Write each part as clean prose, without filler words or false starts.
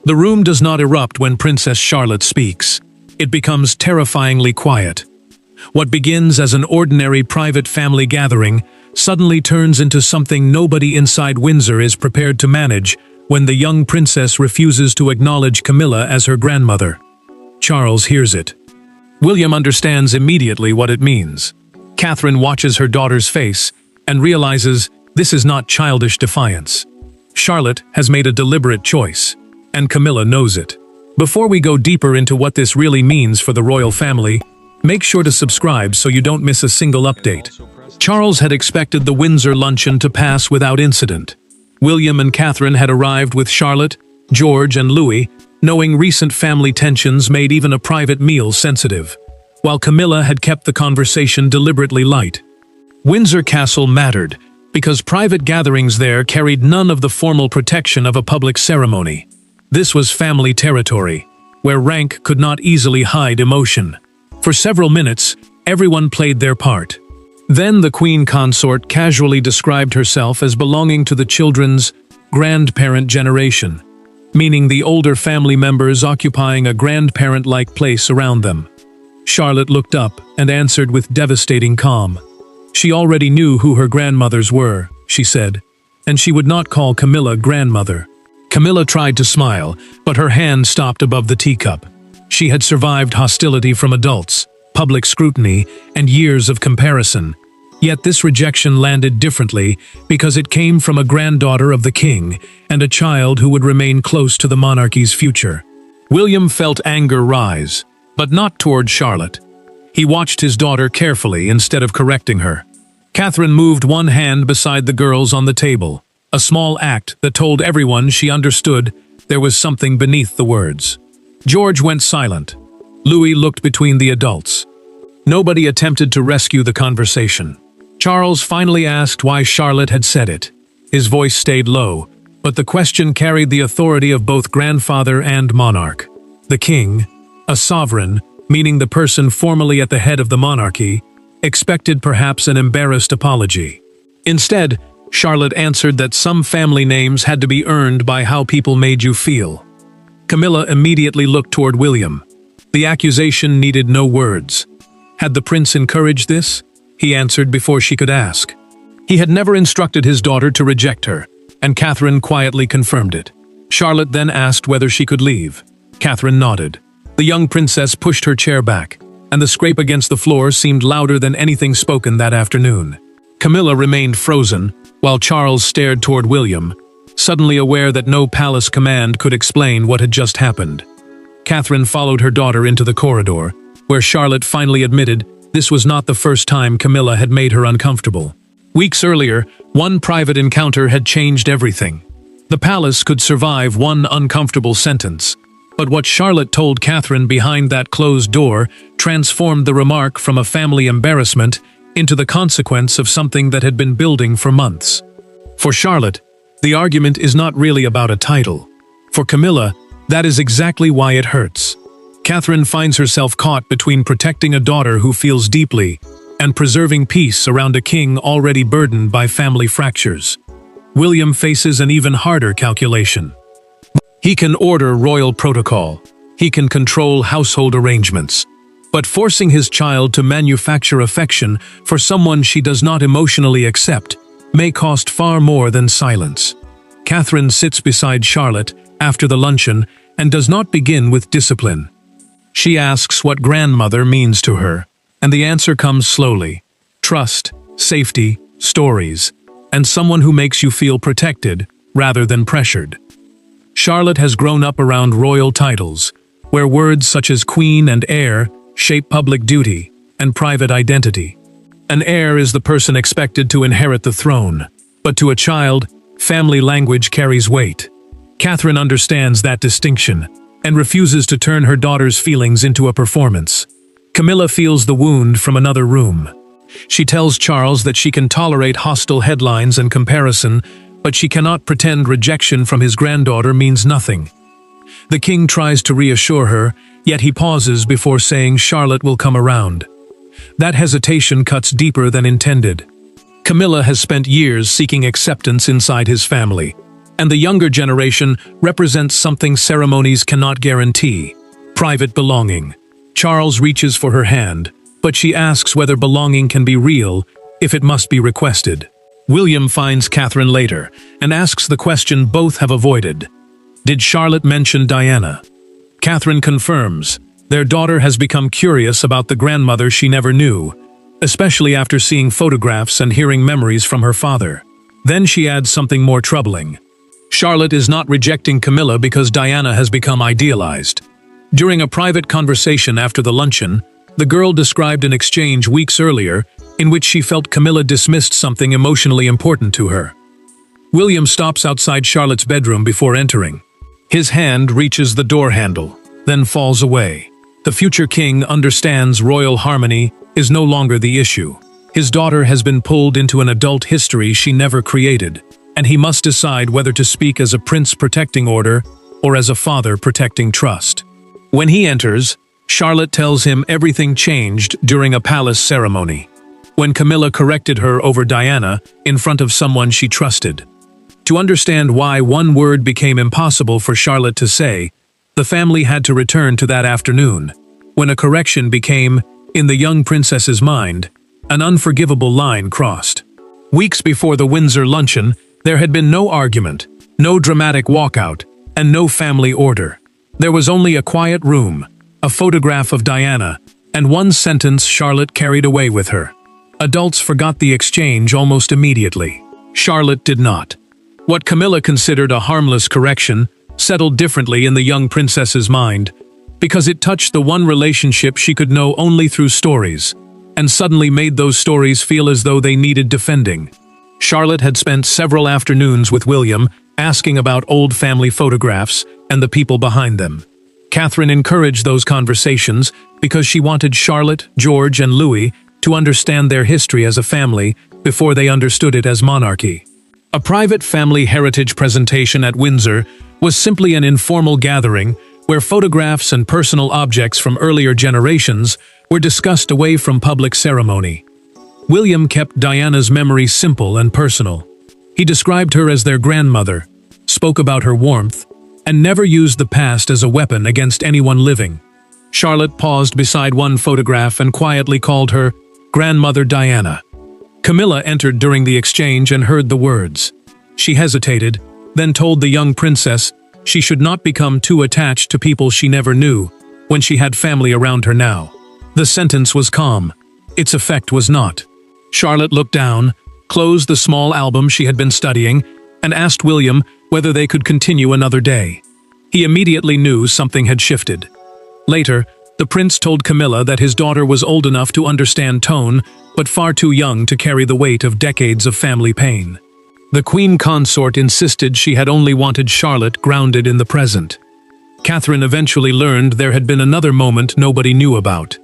The room does not erupt when Princess Charlotte speaks. It becomes terrifyingly quiet. What begins as an ordinary private family gathering suddenly turns into something nobody inside Windsor is prepared to manage when the young princess refuses to acknowledge Camilla as her grandmother. Charles hears it. William understands immediately what it means. Catherine watches her daughter's face and realizes this is not childish defiance. Charlotte has made a deliberate choice, and Camilla knows it. Before we go deeper into what this really means for the royal family, make sure to subscribe so you don't miss a single update. Charles had expected the Windsor luncheon to pass without incident. William and Catherine had arrived with Charlotte, George, and Louis, knowing recent family tensions made even a private meal sensitive, while Camilla had kept the conversation deliberately light. Windsor Castle mattered because private gatherings there carried none of the formal protection of a public ceremony. This was family territory, where rank could not easily hide emotion. For several minutes, everyone played their part. Then the Queen Consort casually described herself as belonging to the children's grandparent generation, meaning the older family members occupying a grandparent-like place around them. Charlotte looked up and answered with devastating calm. She already knew who her grandmothers were, she said, and she would not call Camilla grandmother. Camilla tried to smile, but her hand stopped above the teacup. She had survived hostility from adults, public scrutiny, and years of comparison. Yet this rejection landed differently because it came from a granddaughter of the king and a child who would remain close to the monarchy's future. William felt anger rise, but not toward Charlotte. He watched his daughter carefully instead of correcting her. Catherine moved one hand beside the girls on the table, a small act that told everyone she understood there was something beneath the words. George went silent. Louis looked between the adults. Nobody attempted to rescue the conversation. Charles finally asked why Charlotte had said it. His voice stayed low, but the question carried the authority of both grandfather and monarch. The king, a sovereign, meaning the person formally at the head of the monarchy, expected perhaps an embarrassed apology. Instead, Charlotte answered that some family names had to be earned by how people made you feel. Camilla immediately looked toward William. The accusation needed no words. Had the prince encouraged this? He answered before she could ask. He had never instructed his daughter to reject her, and Catherine quietly confirmed it. Charlotte then asked whether she could leave. Catherine nodded. The young princess pushed her chair back, and the scrape against the floor seemed louder than anything spoken that afternoon. Camilla remained frozen, while Charles stared toward William, suddenly aware that no palace command could explain what had just happened. Catherine followed her daughter into the corridor, where Charlotte finally admitted this was not the first time Camilla had made her uncomfortable. Weeks earlier, one private encounter had changed everything. The palace could survive one uncomfortable sentence, but what Charlotte told Catherine behind that closed door transformed the remark from a family embarrassment into the consequence of something that had been building for months. For Charlotte, the argument is not really about a title. For Camilla, that is exactly why it hurts. Catherine finds herself caught between protecting a daughter who feels deeply and preserving peace around a king already burdened by family fractures. William faces an even harder calculation. He can order royal protocol. He can control household arrangements. But forcing his child to manufacture affection for someone she does not emotionally accept may cost far more than silence. Catherine sits beside Charlotte after the luncheon and does not begin with discipline. She asks what grandmother means to her, and the answer comes slowly. Trust, safety, stories, and someone who makes you feel protected rather than pressured. Charlotte has grown up around royal titles, where words such as queen and heir shape public duty and private identity. An heir is the person expected to inherit the throne, but to a child, family language carries weight. Catherine understands that distinction and refuses to turn her daughter's feelings into a performance. Camilla feels the wound from another room. She tells Charles that she can tolerate hostile headlines and comparison, but she cannot pretend rejection from his granddaughter means nothing. The king tries to reassure her, yet he pauses before saying Charlotte will come around. That hesitation cuts deeper than intended. Camilla has spent years seeking acceptance inside his family, and the younger generation represents something ceremonies cannot guarantee: private belonging. Charles reaches for her hand, but she asks whether belonging can be real if it must be requested. William finds Catherine later and asks the question both have avoided. Did Charlotte mention Diana? Catherine confirms. Their daughter has become curious about the grandmother she never knew, especially after seeing photographs and hearing memories from her father. Then she adds something more troubling. Charlotte is not rejecting Camilla because Diana has become idealized. During a private conversation after the luncheon, the girl described an exchange weeks earlier in which she felt Camilla dismissed something emotionally important to her. William stops outside Charlotte's bedroom before entering. His hand reaches the door handle, then falls away. The future king understands royal harmony is no longer the issue. His daughter has been pulled into an adult history she never created, and he must decide whether to speak as a prince protecting order or as a father protecting trust. When he enters, Charlotte tells him everything changed during a palace ceremony, when Camilla corrected her over Diana in front of someone she trusted. To understand why one word became impossible for Charlotte to say, the family had to return to that afternoon, when a correction became, in the young princess's mind, an unforgivable line crossed. Weeks before the Windsor luncheon, there had been no argument, no dramatic walkout, and no family order. There was only a quiet room, a photograph of Diana, and one sentence Charlotte carried away with her. Adults forgot the exchange almost immediately. Charlotte did not. What Camilla considered a harmless correction settled differently in the young princess's mind, because it touched the one relationship she could know only through stories, and suddenly made those stories feel as though they needed defending. Charlotte had spent several afternoons with William, asking about old family photographs and the people behind them. Catherine encouraged those conversations because she wanted Charlotte, George, and Louis to understand their history as a family before they understood it as monarchy. A private family heritage presentation at Windsor was simply an informal gathering where photographs and personal objects from earlier generations were discussed away from public ceremony. William kept Diana's memory simple and personal. He described her as their grandmother, spoke about her warmth, and never used the past as a weapon against anyone living. Charlotte paused beside one photograph and quietly called her Grandmother Diana. Camilla entered during the exchange and heard the words. She hesitated, then told the young princess she should not become too attached to people she never knew when she had family around her now. The sentence was calm. Its effect was not. Charlotte looked down, closed the small album she had been studying, and asked William whether they could continue another day. He immediately knew something had shifted. Later, the prince told Camilla that his daughter was old enough to understand tone, but far too young to carry the weight of decades of family pain. The queen consort insisted she had only wanted Charlotte grounded in the present. Catherine eventually learned there had been another moment nobody knew about.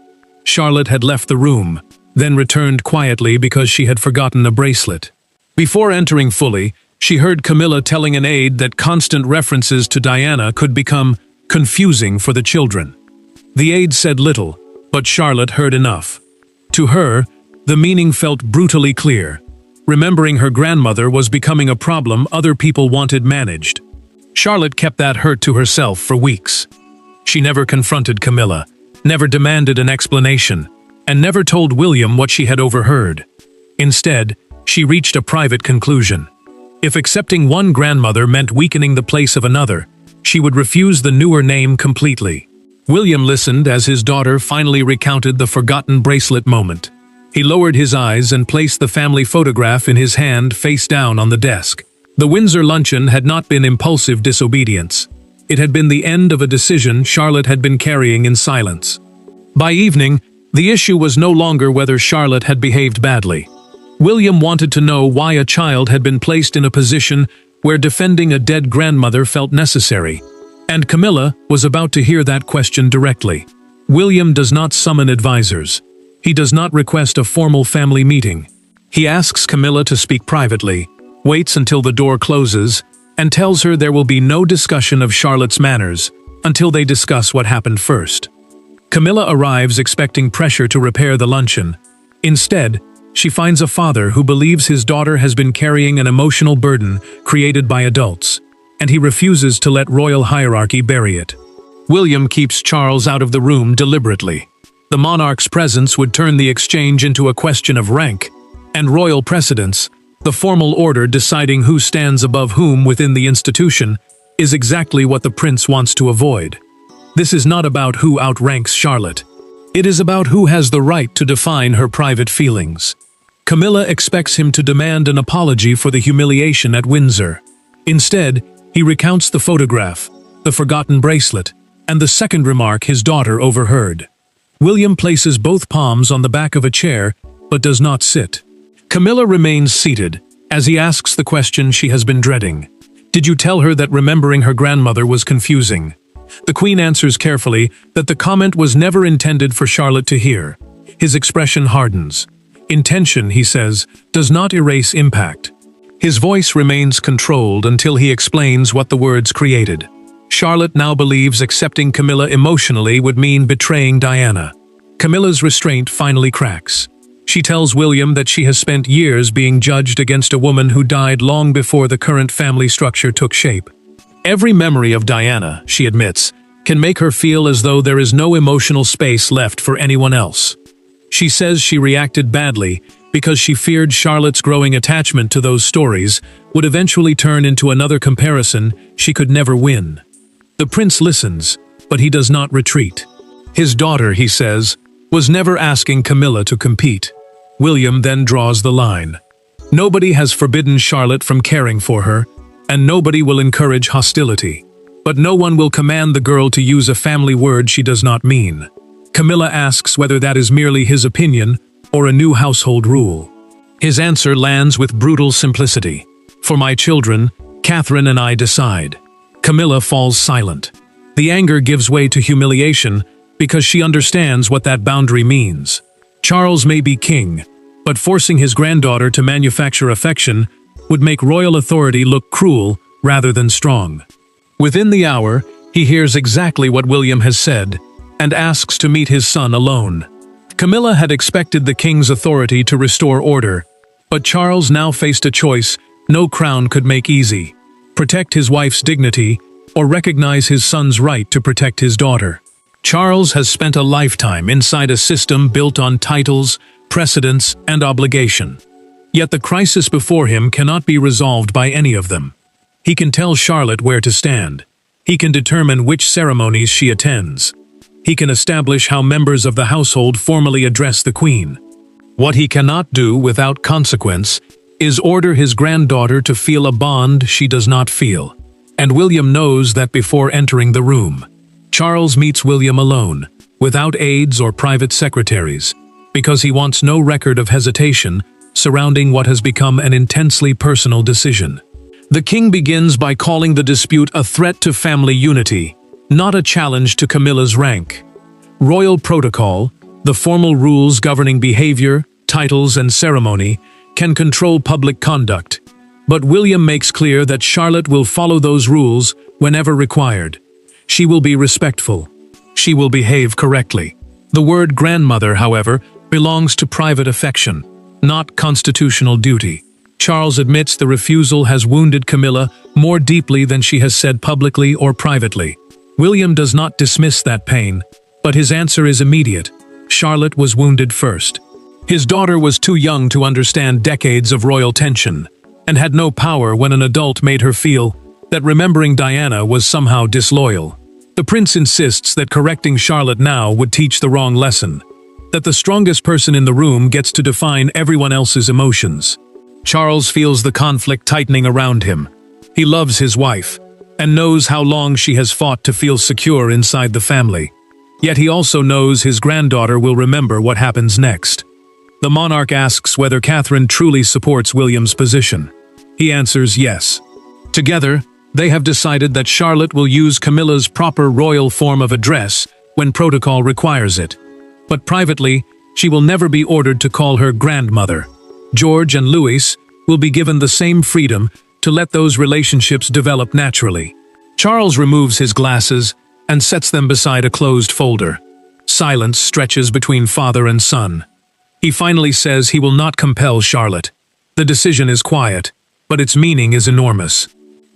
Charlotte had left the room, then returned quietly because she had forgotten a bracelet. Before entering fully, she heard Camilla telling an aide that constant references to Diana could become confusing for the children. The aide said little, but Charlotte heard enough. To her, the meaning felt brutally clear. Remembering her grandmother was becoming a problem other people wanted managed. Charlotte kept that hurt to herself for weeks. She never confronted Camilla, never demanded an explanation, and never told William what she had overheard. Instead, she reached a private conclusion. If accepting one grandmother meant weakening the place of another, she would refuse the newer name completely. William listened as his daughter finally recounted the forgotten bracelet moment. He lowered his eyes and placed the family photograph in his hand face down on the desk. The Windsor luncheon had not been impulsive disobedience. It had been the end of a decision Charlotte had been carrying in silence. By evening, the issue was no longer whether Charlotte had behaved badly. William wanted to know why a child had been placed in a position where defending a dead grandmother felt necessary, and Camilla was about to hear that question directly. William does not summon advisors. He does not request a formal family meeting. He asks Camilla to speak privately, waits until the door closes, and tells her there will be no discussion of Charlotte's manners until they discuss what happened first. Camilla arrives expecting pressure to repair the luncheon. Instead, she finds a father who believes his daughter has been carrying an emotional burden created by adults. and he refuses to let royal hierarchy bury it. William keeps Charles out of the room deliberately. The monarch's presence would turn the exchange into a question of rank, and royal precedence, the formal order deciding who stands above whom within the institution, is exactly what the prince wants to avoid. This is not about who outranks Charlotte. It is about who has the right to define her private feelings. Camilla expects him to demand an apology for the humiliation at Windsor. Instead, he recounts the photograph, the forgotten bracelet, and the second remark his daughter overheard. William places both palms on the back of a chair, but does not sit. Camilla remains seated, as he asks the question she has been dreading. Did you tell her that remembering her grandmother was confusing? The Queen answers carefully that the comment was never intended for Charlotte to hear. His expression hardens. Intention, he says, does not erase impact. His voice remains controlled until he explains what the words created. Charlotte now believes accepting Camilla emotionally would mean betraying Diana. Camilla's restraint finally cracks. She tells William that she has spent years being judged against a woman who died long before the current family structure took shape. Every memory of Diana, she admits, can make her feel as though there is no emotional space left for anyone else. She says she reacted badly because she feared Charlotte's growing attachment to those stories would eventually turn into another comparison she could never win. The prince listens, but he does not retreat. His daughter, he says, was never asking Camilla to compete. William then draws the line. Nobody has forbidden Charlotte from caring for her, and nobody will encourage hostility. But no one will command the girl to use a family word she does not mean. Camilla asks whether that is merely his opinion or a new household rule. His answer lands with brutal simplicity. For my children, Catherine and I decide. Camilla falls silent. The anger gives way to humiliation because she understands what that boundary means. Charles may be king, but forcing his granddaughter to manufacture affection would make royal authority look cruel rather than strong. Within the hour, he hears exactly what William has said and asks to meet his son alone. Camilla had expected the king's authority to restore order, but Charles now faced a choice no crown could make easy: protect his wife's dignity or recognize his son's right to protect his daughter. Charles has spent a lifetime inside a system built on titles, precedence, and obligation. Yet the crisis before him cannot be resolved by any of them. He can tell Charlotte where to stand. He can determine which ceremonies she attends. He can establish how members of the household formally address the Queen. What he cannot do without consequence is order his granddaughter to feel a bond she does not feel. And William knows that before entering the room. Charles meets William alone, without aides or private secretaries, because he wants no record of hesitation surrounding what has become an intensely personal decision. The king begins by calling the dispute a threat to family unity, not a challenge to Camilla's rank. Royal protocol, the formal rules governing behavior, titles, and ceremony, can control public conduct. But William makes clear that Charlotte will follow those rules whenever required. She will be respectful. She will behave correctly. The word grandmother, however, belongs to private affection, not constitutional duty. Charles admits the refusal has wounded Camilla more deeply than she has said publicly or privately. William does not dismiss that pain, but his answer is immediate. Charlotte was wounded first. His daughter was too young to understand decades of royal tension, and had no power when an adult made her feel that remembering Diana was somehow disloyal. The prince insists that correcting Charlotte now would teach the wrong lesson, that the strongest person in the room gets to define everyone else's emotions. Charles feels the conflict tightening around him. He loves his wife, and knows how long she has fought to feel secure inside the family. Yet he also knows his granddaughter will remember what happens next. The monarch asks whether Catherine truly supports William's position. He answers yes. Together, they have decided that Charlotte will use Camilla's proper royal form of address when protocol requires it. But privately, she will never be ordered to call her grandmother. George and Louis will be given the same freedom to let those relationships develop naturally. Charles removes his glasses and sets them beside a closed folder. Silence stretches between father and son. He finally says he will not compel Charlotte. The decision is quiet, but its meaning is enormous.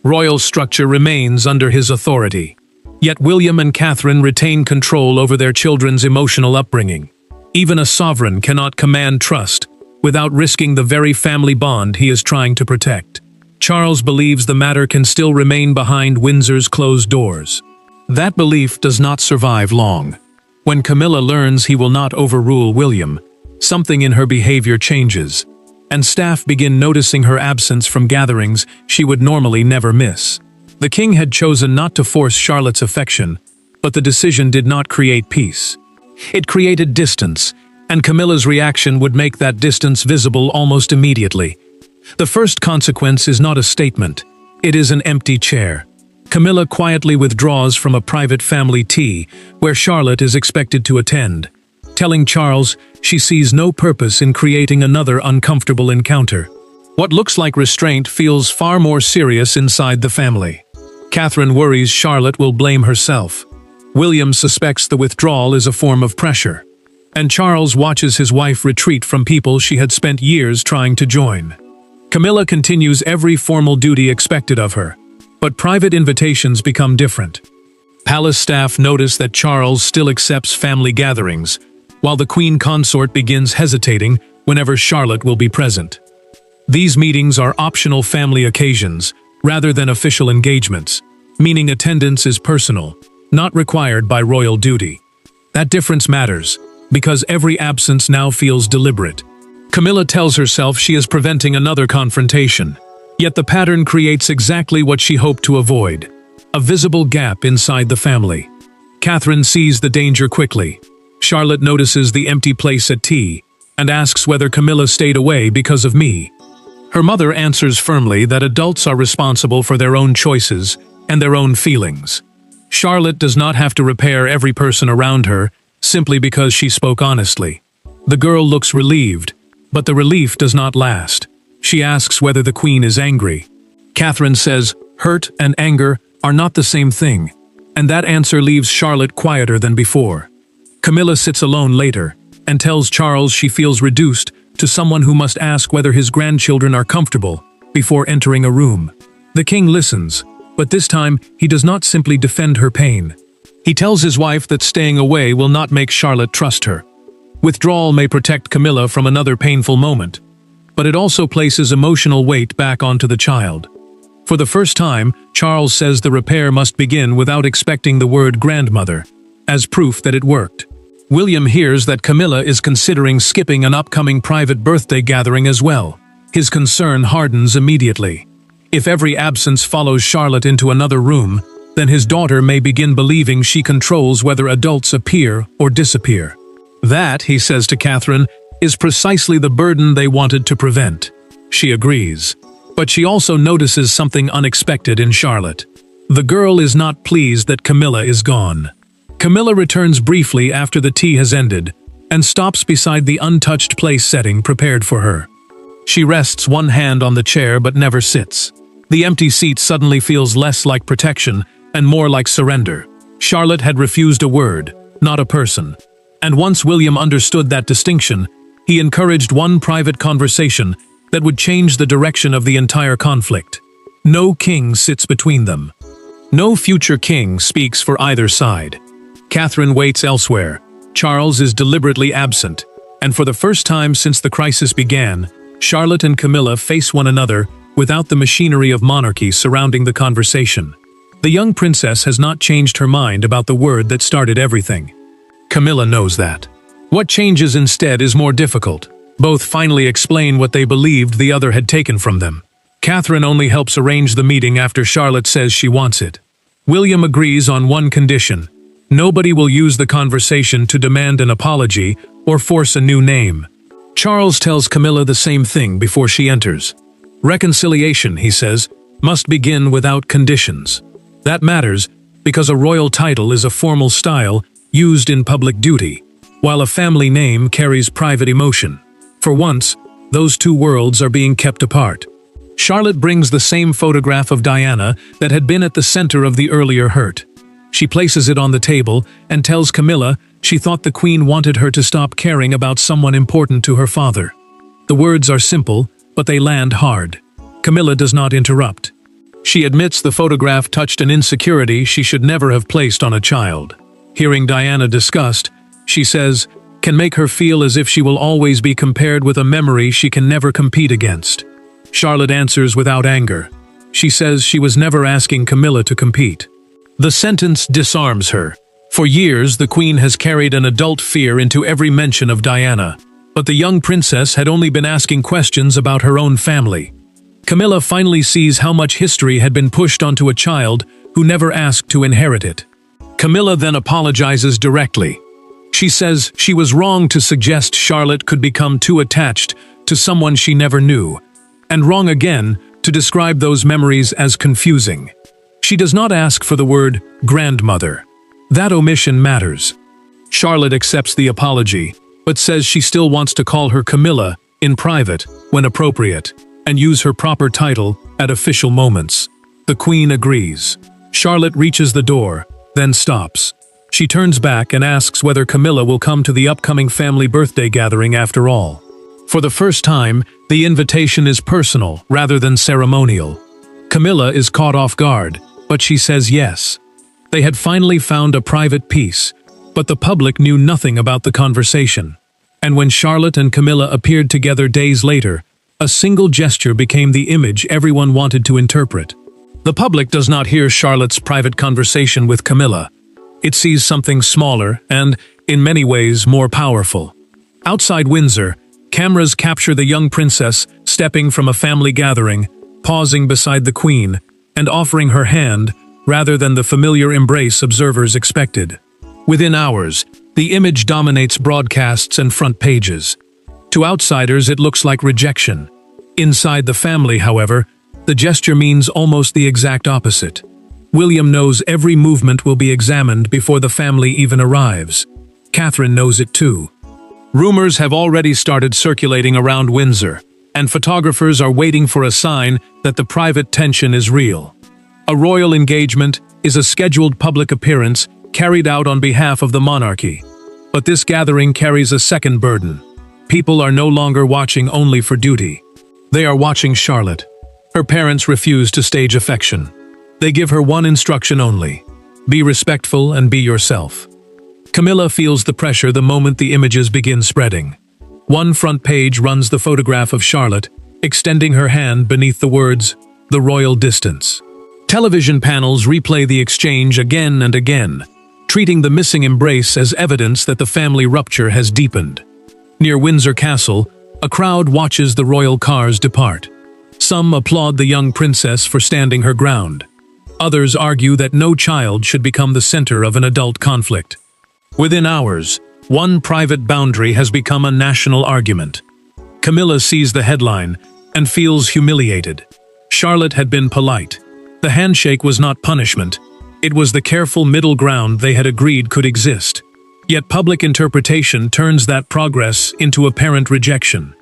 Royal structure remains under his authority. Yet William and Catherine retain control over their children's emotional upbringing. Even a sovereign cannot command trust without risking the very family bond he is trying to protect. Charles believes the matter can still remain behind Windsor's closed doors. That belief does not survive long. When Camilla learns he will not overrule William, something in her behavior changes, and staff begin noticing her absence from gatherings she would normally never miss. The king had chosen not to force Charlotte's affection, but the decision did not create peace. It created distance, and Camilla's reaction would make that distance visible almost immediately. The first consequence is not a statement, it is an empty chair. Camilla quietly withdraws from a private family tea, where Charlotte is expected to attend, telling Charles she sees no purpose in creating another uncomfortable encounter. What looks like restraint feels far more serious inside the family. Catherine worries Charlotte will blame herself. William suspects the withdrawal is a form of pressure, and Charles watches his wife retreat from people she had spent years trying to join. Camilla continues every formal duty expected of her, but private invitations become different. Palace staff notice that Charles still accepts family gatherings, while the queen consort begins hesitating whenever Charlotte will be present. These meetings are optional family occasions, rather than official engagements, meaning attendance is personal, not required by royal duty. That difference matters, because every absence now feels deliberate. Camilla tells herself she is preventing another confrontation, yet the pattern creates exactly what she hoped to avoid: a visible gap inside the family. Catherine sees the danger quickly. Charlotte notices the empty place at tea, and asks whether Camilla stayed away because of me. Her mother answers firmly that adults are responsible for their own choices and their own feelings. Charlotte does not have to repair every person around her simply because she spoke honestly. The girl looks relieved, but the relief does not last. She asks whether the queen is angry. Catherine says hurt and anger are not the same thing, and that answer leaves Charlotte quieter than before. Camilla sits alone later and tells Charles she feels reduced to someone who must ask whether his grandchildren are comfortable before entering a room. The king listens, but this time he does not simply defend her pain. He tells his wife that staying away will not make Charlotte trust her. Withdrawal may protect Camilla from another painful moment, but it also places emotional weight back onto the child. For the first time, Charles says the repair must begin without expecting the word grandmother, as proof that it worked. William hears that Camilla is considering skipping an upcoming private birthday gathering as well. His concern hardens immediately. If every absence follows Charlotte into another room, then his daughter may begin believing she controls whether adults appear or disappear. That, he says to Catherine, is precisely the burden they wanted to prevent. She agrees, but she also notices something unexpected in Charlotte. The girl is not pleased that Camilla is gone. Camilla returns briefly after the tea has ended, and stops beside the untouched place setting prepared for her. She rests one hand on the chair but never sits. The empty seat suddenly feels less like protection and more like surrender. Charlotte had refused a word, not a person. And once William understood that distinction, he encouraged one private conversation that would change the direction of the entire conflict. No king sits between them. No future king speaks for either side. Catherine waits elsewhere. Charles is deliberately absent, and for the first time since the crisis began, Charlotte and Camilla face one another without the machinery of monarchy surrounding the conversation. The young princess has not changed her mind about the word that started everything. Camilla knows that. What changes instead is more difficult. Both finally explain what they believed the other had taken from them. Catherine only helps arrange the meeting after Charlotte says she wants it. William agrees on one condition: nobody will use the conversation to demand an apology or force a new name. Charles tells Camilla the same thing before she enters. Reconciliation, he says, must begin without conditions. That matters because a royal title is a formal style used in public duty, while a family name carries private emotion. For once, those two worlds are being kept apart. Charlotte brings the same photograph of Diana that had been at the center of the earlier hurt. She places it on the table and tells Camilla she thought the queen wanted her to stop caring about someone important to her father. The words are simple, but they land hard. Camilla does not interrupt. She admits the photograph touched an insecurity she should never have placed on a child. Hearing Diana discussed, she says, can make her feel as if she will always be compared with a memory she can never compete against. Charlotte answers without anger. She says she was never asking Camilla to compete. The sentence disarms her. For years, the Queen has carried an adult fear into every mention of Diana, but the young princess had only been asking questions about her own family. Camilla finally sees how much history had been pushed onto a child who never asked to inherit it. Camilla then apologizes directly. She says she was wrong to suggest Charlotte could become too attached to someone she never knew, and wrong again to describe those memories as confusing. She does not ask for the word grandmother. That omission matters. Charlotte accepts the apology, but says she still wants to call her Camilla in private when appropriate, and use her proper title at official moments. The Queen agrees. Charlotte reaches the door, then stops. She turns back and asks whether Camilla will come to the upcoming family birthday gathering after all. For the first time, the invitation is personal rather than ceremonial. Camilla is caught off guard, but she says yes. They had finally found a private peace, but the public knew nothing about the conversation. And when Charlotte and Camilla appeared together days later, a single gesture became the image everyone wanted to interpret. The public does not hear Charlotte's private conversation with Camilla. It sees something smaller and, in many ways, more powerful. Outside Windsor, cameras capture the young princess stepping from a family gathering, pausing beside the Queen, and offering her hand rather than the familiar embrace observers expected. Within hours, the image dominates broadcasts and front pages. To outsiders, it looks like rejection. Inside the family, however, the gesture means almost the exact opposite. William knows every movement will be examined before the family even arrives. Catherine knows it too. Rumors have already started circulating around Windsor, and photographers are waiting for a sign that the private tension is real. A royal engagement is a scheduled public appearance carried out on behalf of the monarchy. But this gathering carries a second burden. People are no longer watching only for duty. They are watching Charlotte. Her parents refuse to stage affection. They give her one instruction only: be respectful and be yourself. Camilla feels the pressure the moment the images begin spreading. One front page runs the photograph of Charlotte, extending her hand beneath the words, "The Royal Distance." Television panels replay the exchange again and again, treating the missing embrace as evidence that the family rupture has deepened. Near Windsor Castle, a crowd watches the royal cars depart. Some applaud the young princess for standing her ground. Others argue that no child should become the center of an adult conflict. Within hours, one private boundary has become a national argument. Camilla sees the headline and feels humiliated. Charlotte had been polite. The handshake was not punishment. It was the careful middle ground they had agreed could exist. Yet public interpretation turns that progress into apparent rejection.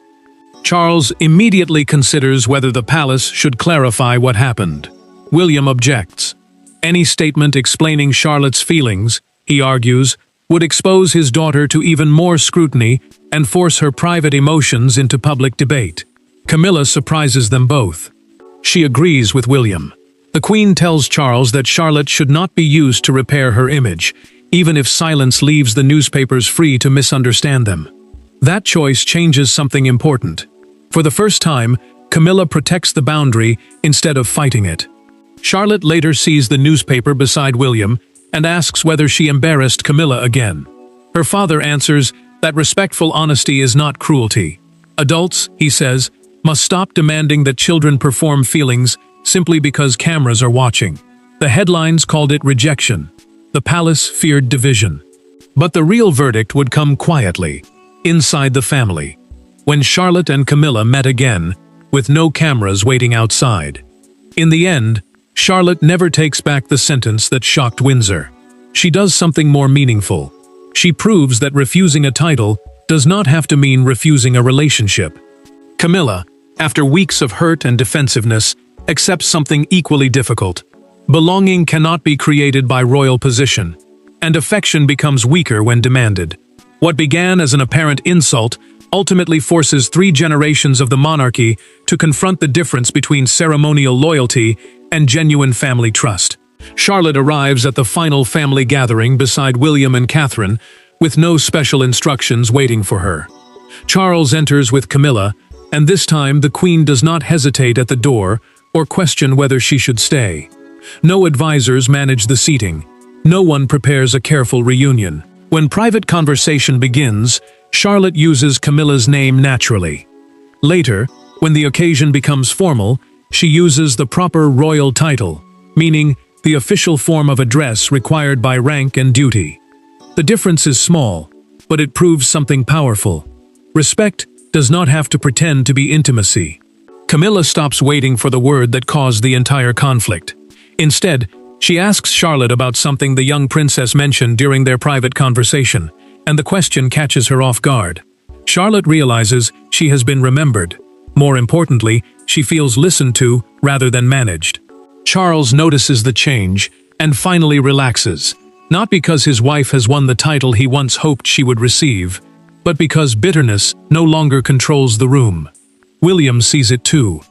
Charles immediately considers whether the palace should clarify what happened. William objects. Any statement explaining Charlotte's feelings, he argues, would expose his daughter to even more scrutiny and force her private emotions into public debate. Camilla surprises them both. She agrees with William. The Queen tells Charles that Charlotte should not be used to repair her image, even if silence leaves the newspapers free to misunderstand them. That choice changes something important. For the first time, Camilla protects the boundary instead of fighting it. Charlotte later sees the newspaper beside William and asks whether she embarrassed Camilla again. Her father answers that respectful honesty is not cruelty. Adults, he says, must stop demanding that children perform feelings simply because cameras are watching. The headlines called it rejection. The palace feared division. But the real verdict would come quietly, inside the family, when Charlotte and Camilla met again, with no cameras waiting outside. In the end, Charlotte never takes back the sentence that shocked Windsor. She does something more meaningful. She proves that refusing a title does not have to mean refusing a relationship. Camilla, after weeks of hurt and defensiveness, accepts something equally difficult. Belonging cannot be created by royal position, and affection becomes weaker when demanded. What began as an apparent insult ultimately forces 3 generations of the monarchy to confront the difference between ceremonial loyalty and genuine family trust. Charlotte arrives at the final family gathering beside William and Catherine, with no special instructions waiting for her. Charles enters with Camilla, and this time the Queen does not hesitate at the door or question whether she should stay. No advisors manage the seating. No one prepares a careful reunion. When private conversation begins, Charlotte uses Camilla's name naturally. Later, when the occasion becomes formal, she uses the proper royal title, meaning the official form of address required by rank and duty. The difference is small, but it proves something powerful. Respect does not have to pretend to be intimacy. Camilla stops waiting for the word that caused the entire conflict. Instead, she asks Charlotte about something the young princess mentioned during their private conversation, and the question catches her off guard. Charlotte realizes she has been remembered. More importantly, she feels listened to rather than managed. Charles notices the change and finally relaxes, not because his wife has won the title he once hoped she would receive, but because bitterness no longer controls the room. William sees it too.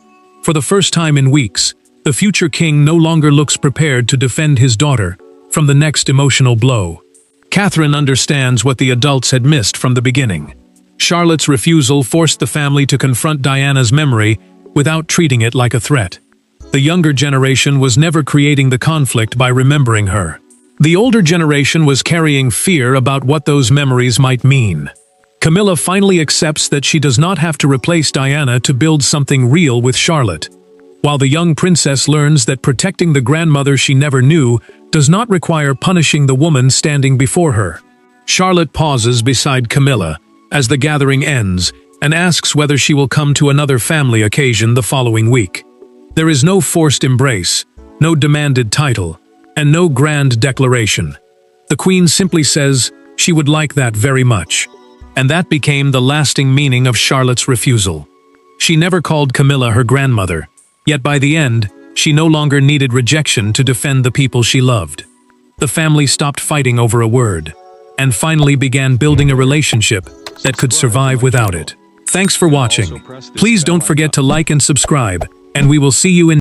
For the first time in weeks, the future king no longer looks prepared to defend his daughter from the next emotional blow. Catherine understands what the adults had missed from the beginning. Charlotte's refusal forced the family to confront Diana's memory without treating it like a threat. The younger generation was never creating the conflict by remembering her. The older generation was carrying fear about what those memories might mean. Camilla finally accepts that she does not have to replace Diana to build something real with Charlotte, while the young princess learns that protecting the grandmother she never knew does not require punishing the woman standing before her. Charlotte pauses beside Camilla as the gathering ends and asks whether she will come to another family occasion the following week. There is no forced embrace, no demanded title, and no grand declaration. The Queen simply says she would like that very much. And that became the lasting meaning of Charlotte's refusal. She never called Camilla her grandmother, yet by the end, she no longer needed rejection to defend the people she loved. The family stopped fighting over a word, and finally began building a relationship that could survive without it. Thanks for watching. Please don't forget to like and subscribe, and we will see you in